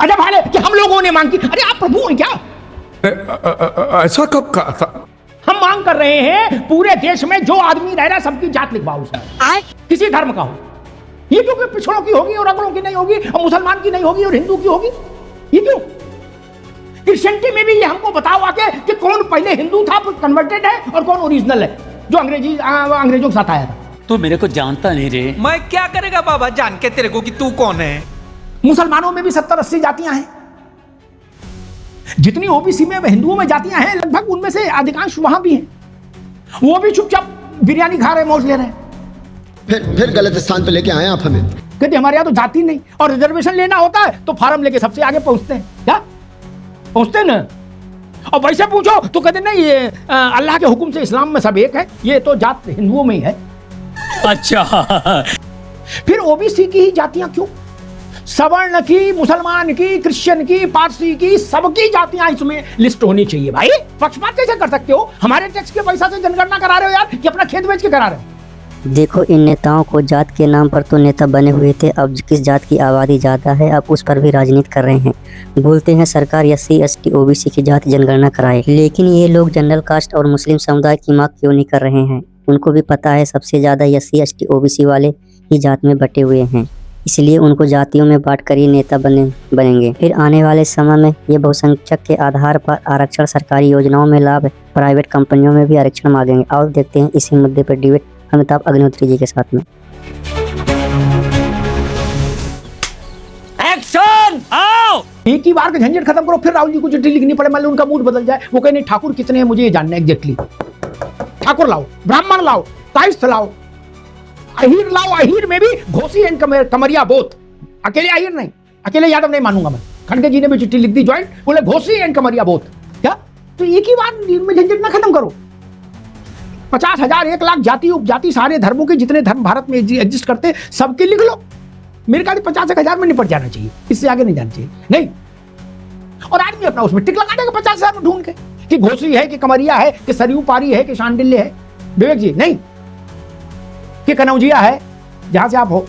अच्छा भाले कि हम लोगों ने मांग की, अरे आप प्रभु हैं क्या? ऐसा कब कहा था? हम मांग कर रहे हैं पूरे देश में जो आदमी रह रहा है सबकी जात लिखवाओ उसमें, किसी धर्म का हो। ये क्यों कि पिछड़ों की होगी और अगड़ों की नहीं होगी, और मुसलमान की नहीं होगी और हिंदू की होगी? ये क्यों? क्रिश्चियनिटी में भी ये हमको बताओ आके कि कौन पहले हिंदू था कन्वर्टेड है और कौन ओरिजिनल है जो अंग्रेजों के साथ आया था। तू मेरे को जानता नहीं रे। मैं क्या करेगा बाबा जान के तेरे को कि तू कौन है। मुसलमानों में भी 70-80 जातियां हैं, जितनी ओबीसी में हिंदुओं में जातियां हैं लगभग उनमें से अधिकांश वहां भी हैं, वो भी चुपचाप बिरयानी खा रहे, मौज ले रहे हैं। फिर गलत स्थान पे लेके आए आप हमें। कहते हमारे यहाँ तो जाति नहीं, और रिजर्वेशन लेना होता है तो फार्म लेके सबसे आगे पहुंचते हैं। क्या पहुंचते हैं ना? और वैसे पूछो तो कहते नहीं ये अल्लाह के हुक्म से इस्लाम में सब एक है, ये तो जात हिंदुओं में ही है। अच्छा फिर ओबीसी की ही जातियां क्यों? सवर्ण की, मुसलमान की, क्रिश्चियन की, पारसी की, सबकी जातियां इसमें लिस्ट होनी चाहिए। भाई पक्षपात कैसे कर सकते हो? हमारे टैक्स के पैसा से जनगणना करा रहे हो यार, कि अपना खेत बेच के करा रहे हो? देखो, इन नेताओं को जात के नाम पर तो नेता बने हुए थे, अब किस जात की आबादी ज़्यादा है अब उस पर भी राजनीति कर रहे हैं। बोलते हैं सरकार SC ST OBC की जाति जनगणना कराए, लेकिन ये लोग जनरल कास्ट और मुस्लिम समुदाय की मांग क्यों नहीं कर रहे हैं? उनको भी पता है सबसे ज़्यादा SC ST OBC वाले ही जात में बटे हुए हैं, इसलिए उनको जातियों में बांट कर ही नेता बनेंगे। फिर आने वाले समय में ये बहुसंख्यक के आधार पर आरक्षण, सरकारी योजनाओं में लाभ, प्राइवेट कंपनियों में भी आरक्षण मांगेंगे। और देखते हैं इसी मुद्दे पर डिबेट अमिताभ अग्निहोत्री जी के साथ में। एक्शन आओ। एक ही बार का झंझट खत्म करो, फिर राहुल जी को चिट्ठी लिखनी पड़े, मान लो उनका मूड बदल जाए, वो कहे नहीं ठाकुर कितने हैं मुझे ये जानना है एग्जैक्टली। ठाकुर लाओ, ब्राह्मण लाओ, कायस्थ लाओ, अहीर लाओ, अहीर में भी घोसी एंड कमरिया बोथ। अकेले अहीर नहीं, अकेले यादव नहीं मानूंगा मैं। खड़गे जी ने भी चिट्ठी लिख दी ज्वाइंट, बोले घोसी एंड कमरिया बोथ। क्या? तो एक ही बार में झंझट ना खत्म करो। 50,000 1 लाख जाति उपजाति सारे धर्मों के जितने धर्म भारत में एग्जिस्ट करते सबके लिख लो। मेरे ख्याल 50,000 में निपट जाना चाहिए, इससे आगे नहीं जाना चाहिए। नहीं, और आदमी अपना उसमें टिक लगा देगा 50,000 में ढूंढ के कि घोसी है कि कमरिया है कि सरयू पारी है कि शांडिल्य है। विवेक जी नहीं, कि कनौजिया है, जहां से आप हो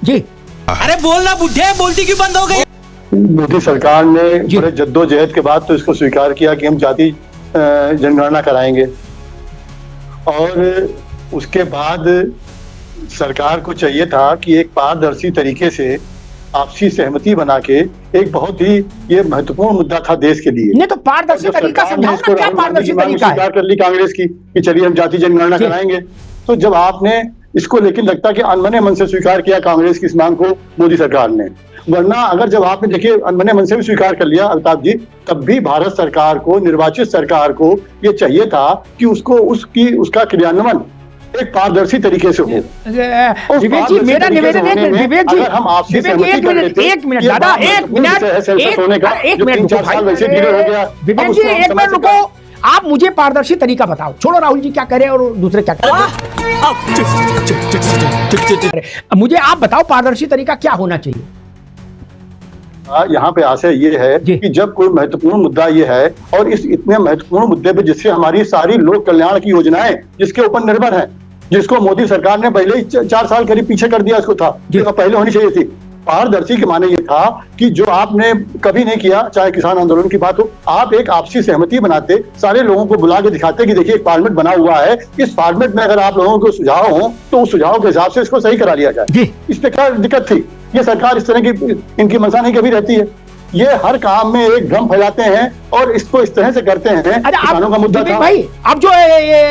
जी। अरे बोलना बुढ़े, बोलती क्यों बंद हो गई? मोदी सरकार ने बड़े जद्दोजहद के बाद तो इसको स्वीकार किया कि हम जाति जनगणना कराएंगे, और उसके बाद सरकार को चाहिए था कि एक पारदर्शी तरीके से आपसी सहमति बना के, एक बहुत ही ये महत्वपूर्ण मुद्दा था देश के लिए। नहीं तो पारदर्शी तरीका समझाओ ना, क्या पारदर्शी तरीका है? स्वीकार कर ली कांग्रेस की कि चलिए हम जाति जनगणना कराएंगे। तो जब आपने इसको लेकिन लगता कि अनमने मन से स्वीकार किया कांग्रेस की इस मांग को मोदी सरकार ने, वरना अगर जब आपने देखिए अनमने मन से भी स्वीकार कर लिया अमिताभ जी, तब भी भारत सरकार को, निर्वाचित सरकार को ये चाहिए था कि उसका क्रियान्वयन एक पारदर्शी तरीके से हो। विवेक जी मेरा निवेदन है, विवेक जी हम आपसे एक मिनट दादा, एक मिनट विवेक जी एक मिनट रुको। आप मुझे पारदर्शी तरीका बताओ, छोड़ो राहुल जी क्या कह रहे हैं और दूसरे क्या कह रहे हैं। मुझे आप बताओ पारदर्शी तरीका क्या होना चाहिए? यहाँ पे आशय ये है कि जब कोई महत्वपूर्ण मुद्दा ये है, और इस इतने महत्वपूर्ण मुद्दे पे जिससे हमारी सारी लोक कल्याण की योजनाएं जिसके ऊपर निर्भर है, जिसको मोदी सरकार ने पहले ही 4 साल करीब पीछे कर दिया, इसको था जो पहले होनी चाहिए थी। पारदर्शी के माने ये था कि जो आपने कभी नहीं किया, चाहे किसान आंदोलन की बात हो, आप एक आपसी सहमति बनाते, सारे लोगों को बुला के दिखाते कि देखिए एक फॉर्मेट बना हुआ है, इस फॉर्मेट में अगर आप लोगों को सुझाव हो तो उस सुझाव के हिसाब से इसको सही करा लिया जाए। इसमें क्या दिक्कत थी? ये सरकार इस तरह की इनकी मंशा नहीं कभी रहती है, ये हर काम में एक भ्रम फैलाते हैं और इसको इस तरह से करते हैं। किसानों का मुद्दा था भाई, अब जो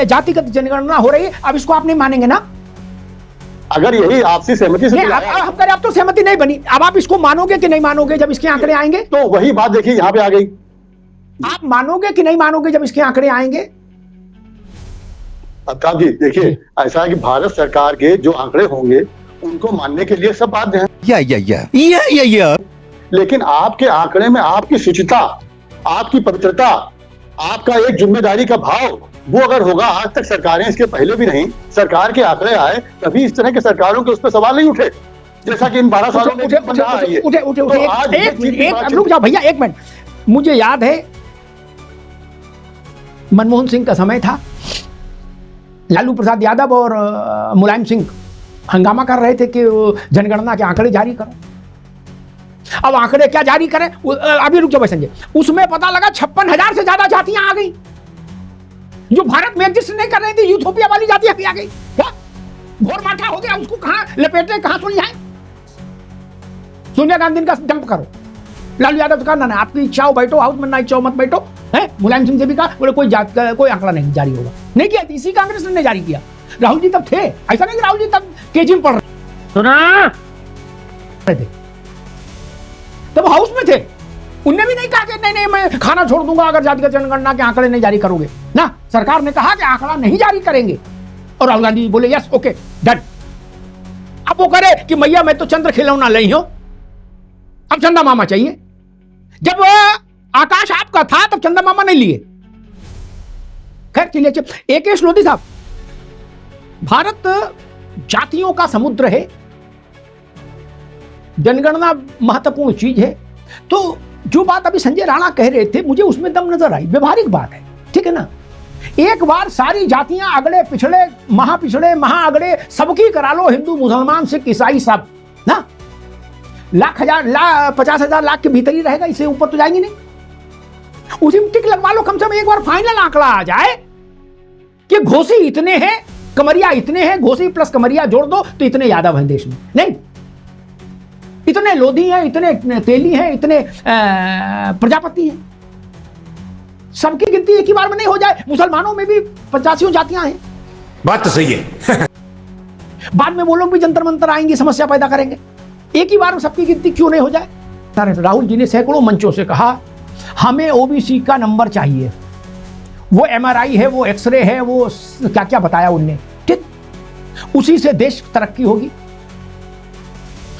जातिगत जनगणना हो रही है, अब इसको आप नहीं मानेंगे ना? अगर यही आपसी सहमति से अब तो सहमति नहीं बनी, अब आप इसको मानोगे कि नहीं मानोगे जब इसके आंकड़े आएंगे? तो वही बात देखिए यहाँ पे आ गई, आप मानोगे कि नहीं मानोगे जब इसके आंकड़े आएंगे? अमिताभ जी देखिए, ऐसा है कि भारत सरकार के जो आंकड़े होंगे उनको मानने के लिए सब बाध्य हैं, लेकिन आपके आंकड़े में आपकी शुचिता, आपकी पवित्रता, आपका एक जिम्मेदारी का भाव, वो अगर होगा, आज तक सरकारें इसके पहले भी नहीं, सरकार के आंकड़े आए तभी इस तरह के सरकारों के उस पर सवाल नहीं उठे, जैसा कि इन 12 सालों में रुक जाओ भैया एक मिनट। मुझे याद है मनमोहन सिंह का समय था, लालू प्रसाद यादव और मुलायम सिंह हंगामा कर रहे थे कि जनगणना के आंकड़े जारी करो। अब आंकड़े क्या जारी करें, अभी रुक जाओ भाई संजय, उसमें पता लगा 56,000 से ज्यादा जातियां आ गई जो भारत में एग्जिस्ट नहीं कर रही थी। यूथोपिया वाली जातियां भी आ गई। क्या घोर माठा हो गया, उसको कहां लपेटे, कहां सुलझाएं? सोनिया गांधी का डंप करो, लालू यादव का ना आपकी इच्छा हो बैठो हाउस में, ना इच्छा हो मत बैठो। है मुलायम सिंह से भी कहा, बोले कोई आंकड़ा नहीं जारी होगा, नहीं किया। इसी कांग्रेस ने जारी किया। राहुल जी तब थे, ऐसा नहीं कि राहुल जी तब केजी में पढ़ रहे थे, तब हाउस में थे। उनने भी नहीं कहा कि नहीं मैं खाना छोड़ दूंगा अगर जातिगत जनगणना के आंकड़े नहीं जारी करोगे ना। सरकार ने कहा कि आंकड़ा नहीं जारी करेंगे और राहुल गांधी बोले यस ओके डन। अब वो करे कि मैया मैं तो चंद्र खिलौना नहीं हो, अब चंदा मामा चाहिए। जब आकाश आपका था तब चंदा मामा नहीं लिए। खैर चलिए, एकेश लोधी साहब, भारत जातियों का समुद्र है, जनगणना महत्वपूर्ण चीज है। तो जो बात अभी संजय राणा कह रहे थे मुझे उसमें दम नजर आई, व्यवहारिक बात है, ठीक है ना। एक बार सारी जातियां अगड़े पिछड़े महा अगड़े सबकी करा लो, हिंदू मुसलमान सिख ईसाई सब ना, लाख हजार 50,000 लाख के भीतर ही रहेगा, इससे ऊपर तो जाएंगे नहीं। उसी में टिक लगवा लो, कम से कम एक बार फाइनल आंकड़ा आ जाए कि घोसी इतने हैं, कमरिया इतने हैं, घोसी प्लस कमरिया जोड़ दो तो इतने यादव हैं देश में। नहीं, इतने लोधी हैं, इतने तेली हैं, इतने प्रजापति हैं। सबकी गिनती एक ही बार में नहीं हो जाए। मुसलमानों में भी 85 जातियां हैं। बात तो सही है। बाद में वो लोग भी जंतर मंतर आएंगे, समस्या पैदा करेंगे। एक ही बार में सबकी गिनती क्यों नहीं हो जाए? राहुल जी ने सैकड़ों मंचों से कहा हमें ओबीसी का नंबर चाहिए। वो एमआरआई है, वो एक्सरे है, वो क्या क्या बताया उनने, ठीक। उसी से देश तरक्की होगी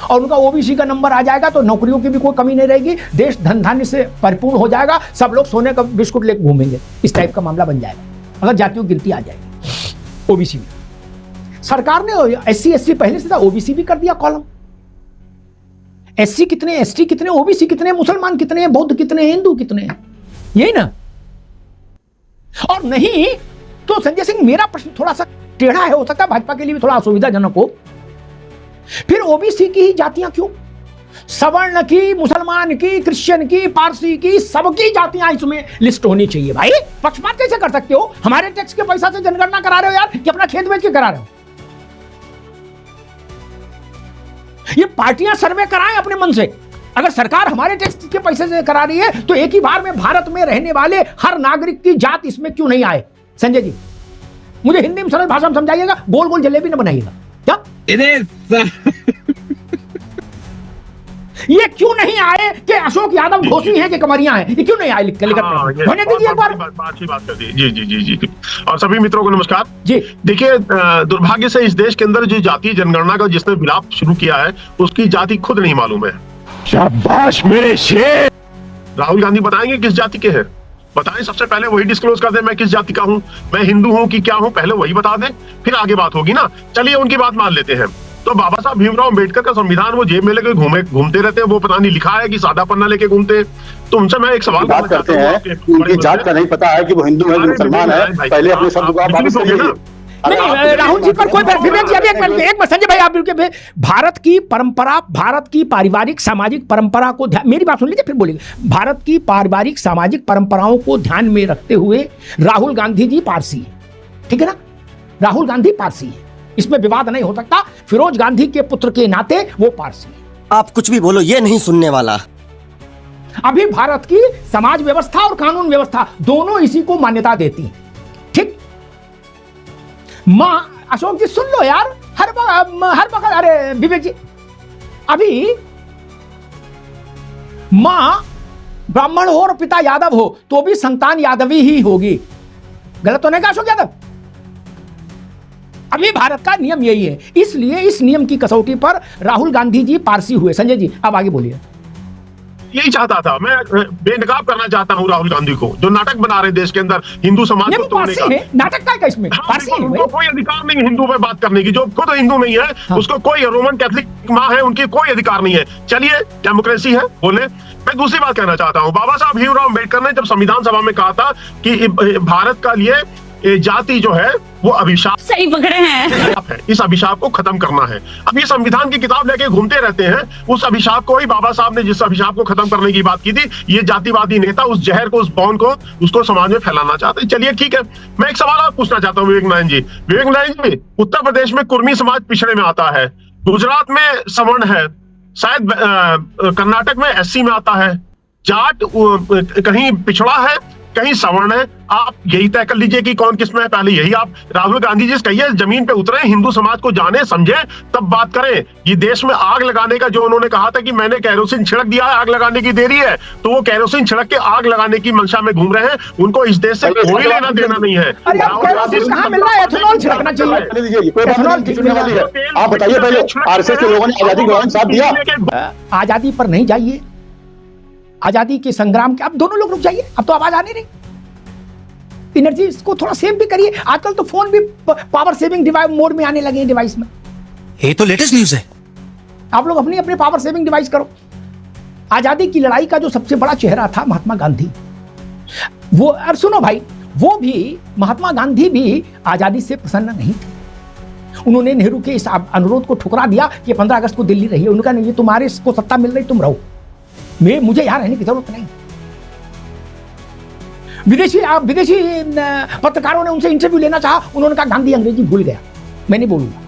और उनका ओबीसी का नंबर आ जाएगा तो नौकरियों की भी कोई कमी नहीं रहेगी, देश धन धान्य से परिपूर्ण हो जाएगा, सब लोग सोने का बिस्कुट लेकर घूमेंगे। इस टाइप का मामला बन जाएगा अगर जातियों की गिनती आ जाएगी ओबीसी में। सरकार ने एससी एसटी पहले से था, ओबीसी भी कर दिया कॉलम। एससी कितने, एसटी कितने, ओबीसी कितने, मुसलमान कितने हैं, बौद्ध कितने हैं, हिंदू कितने हैं, यही ना। और नहीं तो संजय सिंह, मेरा प्रश्न थोड़ा सा टेढ़ा है, हो सकता है भाजपा के लिए भी थोड़ा असुविधाजनक हो। फिर ओबीसी की ही जातियां क्यों? सवर्ण की, मुसलमान की, क्रिश्चियन की, पारसी की, सबकी जातियां इसमें लिस्ट होनी चाहिए। भाई पक्षपात कैसे कर सकते हो? हमारे टैक्स के पैसा से जनगणना करा रहे हो यार, कि अपना खेत बेच के करा रहे हो? ये पार्टियां सर्वे कराएं अपने मन से। अगर सरकार हमारे टैक्स के पैसे से करा रही है तो एक ही बार में भारत में रहने वाले हर नागरिक की जात इसमें क्यों नहीं आए? संजय जी मुझे हिंदी में सरल भाषा में समझाइएगा, गोल गोल जलेबी न बनाइएगा। क्या ये क्यों नहीं आए कि अशोक यादव घोसी हैं कि कमरिया हैं? ये क्यों नहीं आए? लिख कर होने दीजिए एक बार। अच्छी बात कर दी। जी जी जी जी। और सभी मित्रों को नमस्कार जी। देखिए, दुर्भाग्य से इस देश के अंदर जो जातीय जनगणना का जिसने विलाप शुरू किया है उसकी जाति खुद नहीं मालूम है। शाबाश मेरे शेर। राहुल गांधी बताएंगे किस जाति के हैं? बताएं, सबसे पहले वही डिस्क्लोज कर दे मैं किस जाति का हूँ, मैं हिंदू हूँ कि क्या हूँ, पहले वही बता दे, फिर आगे बात होगी ना। चलिए उनकी बात मान लेते हैं। तो बाबा साहब भीमराव अम्बेडकर का संविधान वो जेब में लेके घूमते रहते हैं, वो पता नहीं लिखा है कि सादा पन्ना लेके घूमते हैं। तो उनसे मैं एक सवाल बात करते हैं कि उनकी जात का नहीं पता है कि वो हिंदू है कि मुसलमान है। पहले अपने शब्द को वापस करिए। नहीं राहुल जी पर कोई विवेक जी, अभी एक मिनट संजय भाई आप रुके। भारत की परंपरा, भारत की पारिवारिक सामाजिक परंपरा को ध्यान, मेरी बात सुन लीजिए फिर बोलिए। भारत की पारिवारिक सामाजिक परंपराओं को ध्यान में रखते हुए राहुल गांधी जी पारसी है, ठीक है ना। राहुल गांधी पारसी है, इसमें विवाद नहीं हो सकता। फिरोज गांधी के पुत्र के नाते वो पारसी है। आप कुछ भी बोलो, ये नहीं सुनने वाला। अभी भारत की समाज व्यवस्था और कानून व्यवस्था दोनों इसी को मान्यता देती है, ठीक। मां, अशोक जी सुन लो यार, हर वक्त अरे विवेक जी, अभी मां ब्राह्मण हो और पिता यादव हो तो भी संतान यादवी ही होगी। गलत तो नहीं कहा अशोक यादव? अभी भारत का नियम यही है, इसलिए इस नियम की कसौटी पर राहुल गांधी जी पारसी हुए। संजय जी अब आगे बोलिए। यही चाहता था मैं, बेनकाब करना चाहता हूँ राहुल गांधी को, जो नाटक बना रहे देश के अंदर हिंदू समाज को तोड़ने का। नाटक का इसमें उनको कोई अधिकार नहीं है हिंदू पे बात करने की, जो खुद हिंदू नहीं है। हाँ। उसको कोई रोमन कैथोलिक माँ है, उनकी कोई अधिकार नहीं है। चलिए डेमोक्रेसी है बोले। मैं दूसरी बात कहना चाहता हूँ, बाबा साहब भीमराव अम्बेडकर ने जब संविधान सभा में कहा था कि भारत का लिए ये जाति जो है वो अभिशाप सही पकड़े हैं। है, इस अभिशाप को खत्म करना है। अब ये संविधान की किताब लेके घूमते रहते हैं, उस अभिशाप को ही बाबा साहब ने जिस अभिशाप को खत्म करने की बात की थी, ये जातिवादी नेता उस जहर को, उस बौन को, उसको समाज में फैलाना चाहते हैं। चलिए ठीक है, मैं एक सवाल आप पूछना चाहता हूँ विवेक नारायण जी। विवेक नारायण जी, उत्तर प्रदेश में कुर्मी समाज पिछड़े में आता है, गुजरात में सवर्ण है, शायद कर्नाटक में एससी में आता है, जाट कहीं पिछड़ा है, कहीं सवर्ण है। आप यही तय कर लीजिए कि कौन किसमें है। पहले यही आप राहुल गांधी जी से कहिए, जमीन पे उतरे, हिंदू समाज को जाने समझे, तब बात करें। ये देश में आग लगाने का जो उन्होंने कहा था कि मैंने केरोसिन छिड़क दिया है, आग लगाने की देरी है, तो वो केरोसिन छिड़क के आग लगाने की मंशा में घूम रहे हैं। उनको इस देश से कोई लेना देना नहीं है। कहाँ मिल रहा है? एथेनॉल छिड़कना चाहिए। आप बताइए पहले, आरएसएस के लोगों ने आजादी के दौरान साथ दिया? आजादी पर नहीं जाइए, आजादी के संग्राम के। अब दोनों लोग रुक जाइए, अब तो आवाज आनी नहीं। एनर्जी को थोड़ा सेव भी करिए। आजकल तो फोन भी पावर सेविंग डिवाइस मोड में आने लगे हैं डिवाइस में। ये तो लेटेस्ट न्यूज है। आप लोग अपनी अपने पावर सेविंग डिवाइस करो। आजादी की लड़ाई का जो सबसे बड़ा चेहरा था महात्मा गांधी, वो, और सुनो भाई, वो भी, महात्मा गांधी भी आजादी से प्रसन्न नहीं थे। उन्होंने नेहरू के इस अनुरोध को ठुकरा दिया कि 15 अगस्त को दिल्ली रहिए। उनका नहीं, ये तुम्हारे को सत्ता मिल रही, तुम रहो, मुझे यहां रहने की जरूरत नहीं। विदेशी पत्रकारों ने उनसे इंटरव्यू लेना चाहा, उन्होंने कहा गांधी अंग्रेजी भूल गया, मैं नहीं बोलूंगा।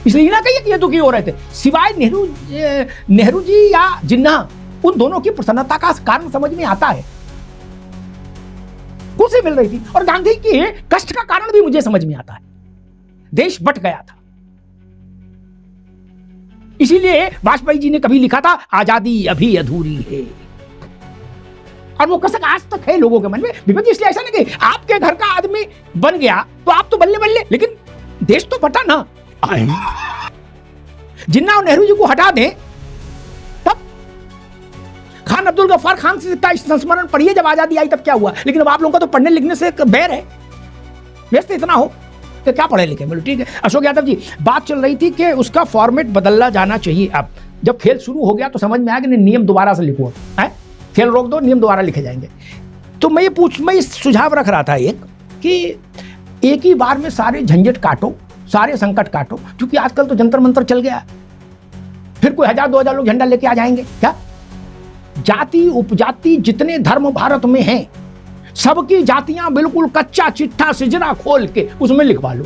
इसलिए ना कहिए कि ये दुखी हो रहे थे। सिवाय नेहरू जी या जिन्ना, उन दोनों की प्रसन्नता का कारण समझ में आता है। खुशी मिल रही थी। और गांधी के कष्ट का कारण भी मुझे समझ में आता है। देश बट गया था। इसीलिए वाजपेयी जी ने कभी लिखा था, आजादी अभी अधूरी है। और वो कसक आज तक है लोगों के मन में। विपक्ष इसलिए ऐसा नहीं कि आपके घर का आदमी बन गया तो आप तो बल्ले बल्ले, लेकिन देश तो बटा ना। जिन्ना और नेहरू जी को हटा दें, तब खान अब्दुल गफ्फार खान से का संस्मरण पढ़िए, जब आजादी आई तब क्या हुआ। लेकिन अब आप लोगों का तो पढ़ने लिखने से बैर है, व्यस्त इतना हो तो क्या पढ़े लिखे। बोलो ठीक है। अशोक यादव जी, बात चल रही थी कि उसका फॉर्मेट बदलना जाना चाहिए। अब जब खेल शुरू हो गया तो समझ में आया कि नियम दोबारा से लिखो, है खेल रोक दो, नियम दोबारा लिखे जाएंगे। तो मैं सुझाव रख रहा था एक, कि एक ही बार में सारे झंझट काटो, सारे संकट काटो। क्योंकि आजकल तो जंतर मंतर चल गया, फिर कोई 1000-2000 लोग झंडा लेके आ जाएंगे। क्या जाति उपजाति जितने धर्म भारत में हैं, सबकी जातियां बिल्कुल कच्चा चिट्ठा सिजरा खोल के उसमें लिखवा लो।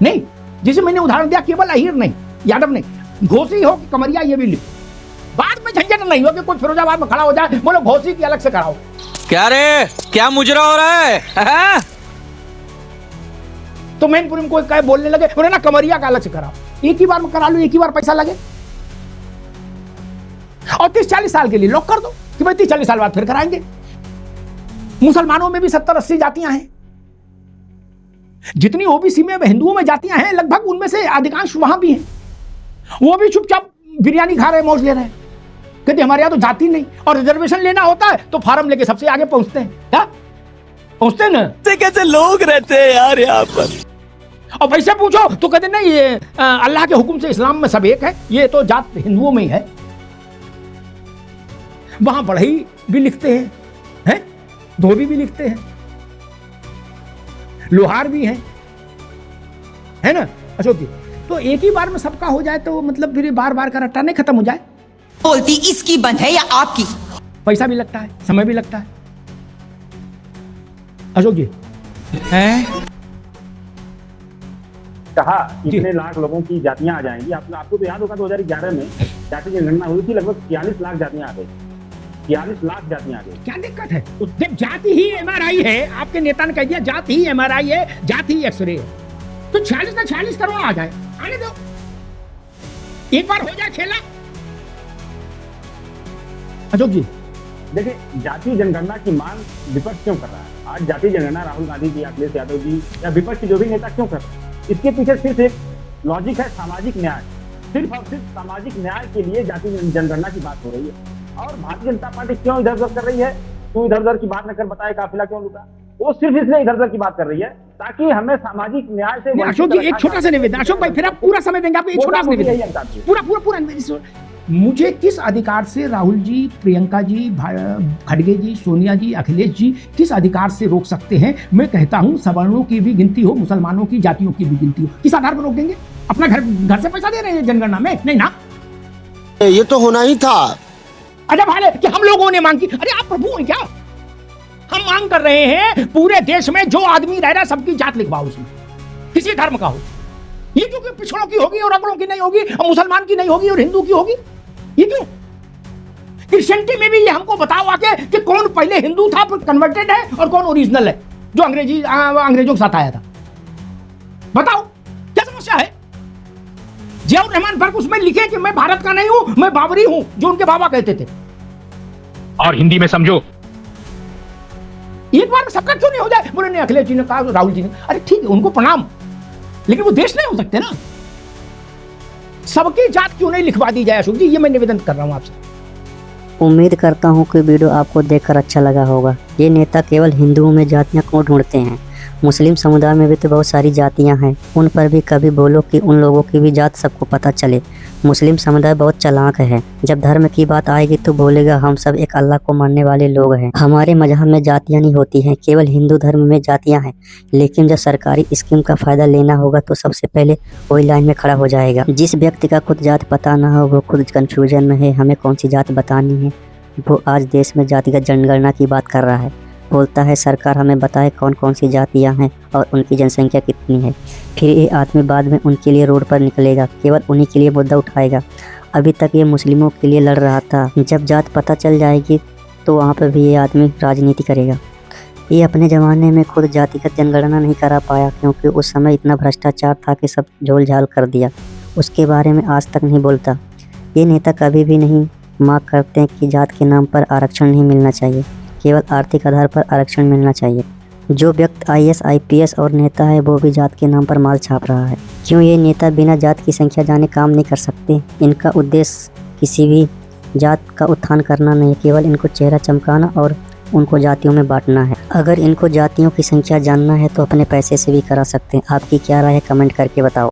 नहीं, जिसे मैंने उदाहरण दिया, केवल अहीर नहीं, यादव नहीं, घोसी हो कि कमरिया, ये भी लिखो। बाद में झंझट नहीं हो कि कोई फिरोजाबाद में खड़ा हो जाए, बोलो घोसी की अलग से कराओ। क्या रे, क्या मुजरा हो रहा है? तो मैनपुरी में कोई कहे बोलने लगे, बोले ना कमरिया का अलग से कराओ। एक ही बार में करा लो, एक ही बार पैसा लगे, और 30-40 साल के लिए लॉक कर दो कि भाई 30-40 साल बाद फिर कराएंगे। मुसलमानों में भी 70-80 जातियां हैं। जितनी ओबीसी में, हिंदुओं में जातियां हैं, लगभग उनमें से अधिकांश वहां भी हैं। वो भी चुपचाप बिरयानी खा रहे, मौज ले रहे हैं, कहते हमारे यहां तो जाति नहीं। और रिजर्वेशन लेना होता है तो फार्म लेके सबसे आगे पहुंचते हैं। क्या पहुंचते ना? कैसे लोग रहते हैं यार यहाँ पर। और वैसे पूछो तो कहते नहीं, ये अल्लाह के हुक्म से इस्लाम में सब एक है, ये तो जात हिंदुओं में ही है। वहां बढ़ई भी लिखते हैं, धोबी भी लिखते हैं, लोहार भी हैं, है ना अशोक जी। तो एक ही बार में सबका हो जाए तो मतलब फिर बार बार का रट्टा नहीं खत्म हो जाए। बोलती इसकी बंद है या आपकी? पैसा भी लगता है, समय भी लगता है। अशोक जी कहा इतने लाख लोगों की जातियां आ जाएंगी। आपको तो याद होगा 2011 में जाति जनगणना हुई थी, लगभग 46 लाख जातियां आ गई। 46 लाख जातियां आ गई। क्या दिक्कत है? जब जाति ही एमआरआई है, आपके नेता ने कह दिया जाति ही एमआरआई है, जाति ही एक्सरे है, तो 46 ना 46 करोड़ आ जाए, आने दो, एक बार हो जाए खेला। अशोक जी देखिए, जाति जनगणना की मांग विपक्ष क्यों कर रहा है? आज जाति जनगणना राहुल गांधी जी, अखिलेश यादव जी या विपक्ष के जो भी नेता क्यों कर रहे हैं? इसके पीछे सिर्फ एक लॉजिक है, सामाजिक न्याय। सिर्फ और सिर्फ सामाजिक न्याय के लिए जाति जनगणना की बात हो रही है। और भारतीय जनता पार्टी क्यों इधर उधर कर रही है? तू इधर उधर की बात न कर, बताए काफिला क्यों लुटा? वो सिर्फ इसलिए इधर उधर की बात कर रही है ताकि हमें सामाजिक न्याय से। अशोक जी एक छोटा सा निवेदन, अशोक भाई फिर आप पूरा समय देंगे, आपको एक छोटा सा निवेदन, पूरा मुझे किस अधिकार से राहुल जी, प्रियंका जी, खड़गे जी, सोनिया जी, अखिलेश जी किस अधिकार से रोक सकते हैं? मैं कहता हूं सवर्णों की भी गिनती हो, मुसलमानों की, जातियों की भी गिनती हो, किस आधार पर रोक देंगे? अपना घर से पैसा दे रहे हैं जनगणना में? नहीं ना, ये तो होना ही था। अरे भाई कि हम लोगों ने मांग की, अरे आप प्रभु हैं क्या? हम मांग कर रहे हैं पूरे देश में जो आदमी रह रहा है सबकी जात लिखवाओ, उसमें किसी धर्म का हो। ये क्यों कि पिछड़ों की होगी और अगड़ों की नहीं होगी, और मुसलमान की नहीं होगी और हिंदू की होगी? ये क्यों? क्रिश्चियनिटी में भी ये हमको बताओ आके कि कौन पहले हिंदू था फिर कन्वर्टेड है और कौन ओरिजिनल है जो अंग्रेजों के साथ आया था। बताओ क्या समस्या है? जियाउर रहमान फर्क उसमें लिखे कि मैं भारत का नहीं हूं, मैं बाबरी हूं, जो उनके बाबा कहते थे। और हिंदी में समझो, एक बार में सबका क्यों नहीं हो जाए? बोले नहीं, अखिलेश जी ने कहा, राहुल जी ने, अरे ठीक है उनको प्रणाम, लेकिन वो देश नहीं हो सकते ना। सबकी जात क्यों नहीं लिखवा दी जाए अशोक जी? ये मैं निवेदन कर रहा हूं आपसे। उम्मीद करता हूँ कि वीडियो आपको देखकर अच्छा लगा होगा। ये नेता केवल हिंदुओं में जातियाँ क्यों ढूंढते हैं? मुस्लिम समुदाय में भी तो बहुत सारी जातियाँ हैं, उन पर भी कभी बोलो कि उन लोगों की भी जात सबको पता चले। मुस्लिम समुदाय बहुत चालाक है, जब धर्म की बात आएगी तो बोलेगा हम सब एक अल्लाह को मानने वाले लोग हैं, हमारे मजहब में जातियाँ नहीं होती हैं, केवल हिंदू धर्म में जातियाँ हैं। लेकिन जब सरकारी स्कीम का फ़ायदा लेना होगा तो सबसे पहले वही लाइन में खड़ा हो जाएगा। जिस व्यक्ति का खुद जात पता ना हो वो खुद कन्फ्यूजन में है हमें कौन सी जात बतानी है। वो आज देश में जातिगत जनगणना की बात कर रहा है, बोलता है सरकार हमें बताए कौन कौन सी जातियां हैं और उनकी जनसंख्या कितनी है। फिर ये आदमी बाद में उनके लिए रोड पर निकलेगा, केवल उन्हीं के लिए मुद्दा उठाएगा। अभी तक ये मुस्लिमों के लिए लड़ रहा था, जब जात पता चल जाएगी तो वहाँ पर भी ये आदमी राजनीति करेगा। ये अपने ज़माने में खुद जातिगत जनगणना नहीं करा पाया क्योंकि उस समय इतना भ्रष्टाचार था कि सब झोल झाल कर दिया, उसके बारे में आज तक नहीं बोलता। ये नेता कभी भी नहीं मांग करते हैं कि जात के नाम पर आरक्षण नहीं मिलना चाहिए, केवल आर्थिक आधार पर आरक्षण मिलना चाहिए। जो व्यक्ति IAS IPS और नेता है वो भी जात के नाम पर माल छाप रहा है। क्यों ये नेता बिना जात की संख्या जाने काम नहीं कर सकते? इनका उद्देश्य किसी भी जात का उत्थान करना नहीं, केवल इनको चेहरा चमकाना और उनको जातियों में बांटना है। अगर इनको जातियों की संख्या जानना है तो अपने पैसे से भी करा सकते हैं। आपकी क्या राय है कमेंट करके बताओ।